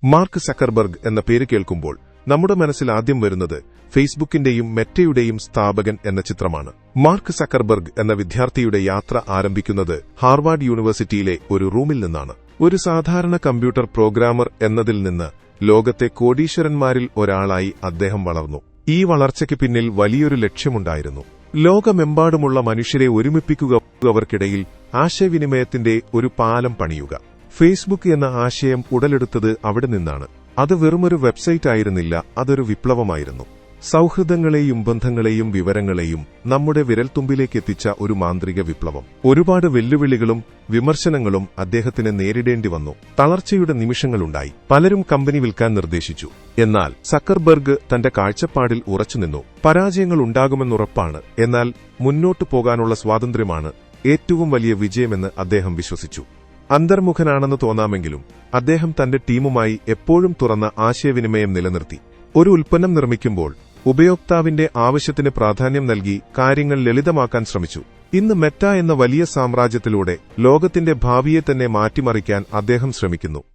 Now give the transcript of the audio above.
Mark Zuckerberg എന്ന പേര് കേൾക്കുമ്പോൾ നമ്മുടെ മനസ്സിൽ ആദ്യം വരുന്നത് ഫേസ്ബുക്കിന്റെയും മെറ്റയുടെയും സ്ഥാപകൻ എന്ന ചിത്രമാണ്. മാർക്ക് സക്കർബർഗ് എന്ന വിദ്യാർത്ഥിയുടെ യാത്ര ആരംഭിക്കുന്നത് ഹാർവാർഡ് യൂണിവേഴ്സിറ്റിയിലെ ഒരു റൂമിൽ നിന്നാണ്. ഒരു സാധാരണ കമ്പ്യൂട്ടർ പ്രോഗ്രാമർ എന്നതിൽ നിന്ന് ലോകത്തെ കോടീശ്വരന്മാരിൽ ഒരാളായി അദ്ദേഹം വളർന്നു. ഈ വളർച്ചയ്ക്ക് പിന്നിൽ വലിയൊരു ലക്ഷ്യമുണ്ടായിരുന്നു. ലോകമെമ്പാടുമുള്ള മനുഷ്യരെ ഒരുമിപ്പിക്കുക, അവർക്കിടയിൽ ആശയവിനിമയത്തിന്റെ ഒരു പാലം പണിയുക. ഫേസ്ബുക്ക് എന്ന ആശയം ഉടലെടുത്തത് അവിടെ നിന്നാണ്. അത് വെറുമൊരു വെബ്സൈറ്റ് ആയിരുന്നില്ല, അതൊരു വിപ്ലവമായിരുന്നു. സൗഹൃദങ്ങളെയും ബന്ധങ്ങളെയും വിവരങ്ങളെയും നമ്മുടെ വിരൽത്തുമ്പിലേക്ക് എത്തിച്ച ഒരു മാന്ത്രിക വിപ്ലവം. ഒരുപാട് വെല്ലുവിളികളും വിമർശനങ്ങളും അദ്ദേഹത്തിന് നേരിടേണ്ടി വന്നു. തളർച്ചയുടെ നിമിഷങ്ങളുണ്ടായി. പലരും കമ്പനി വിൽക്കാൻ നിർദ്ദേശിച്ചു. എന്നാൽ സക്കർബർഗ് തന്റെ കാഴ്ചപ്പാടിൽ ഉറച്ചുനിന്നു. പരാജയങ്ങൾ ഉണ്ടാകുമെന്നുറപ്പാണ്, എന്നാൽ മുന്നോട്ടു പോകാനുള്ള സ്വാതന്ത്ര്യമാണ് ഏറ്റവും വലിയ വിജയമെന്ന് അദ്ദേഹം വിശ്വസിച്ചു. അന്തർമുഖനാണെന്ന് തോന്നാമെങ്കിലും അദ്ദേഹം തന്റെ ടീമുമായി എപ്പോഴും തുറന്ന ആശയവിനിമയം നിലനിർത്തി. ഒരു ഉൽപ്പന്നം നിർമ്മിക്കുമ്പോൾ ഉപയോക്താവിന്റെ ആവശ്യത്തിന് പ്രാധാന്യം നൽകി കാര്യങ്ങൾ ലളിതമാക്കാൻ ശ്രമിച്ചു. ഇന്ന് മെറ്റ എന്ന വലിയ സാമ്രാജ്യത്തിലൂടെ ലോകത്തിന്റെ ഭാവിയെ തന്നെ മാറ്റിമറിക്കാൻ അദ്ദേഹം ശ്രമിക്കുന്നു.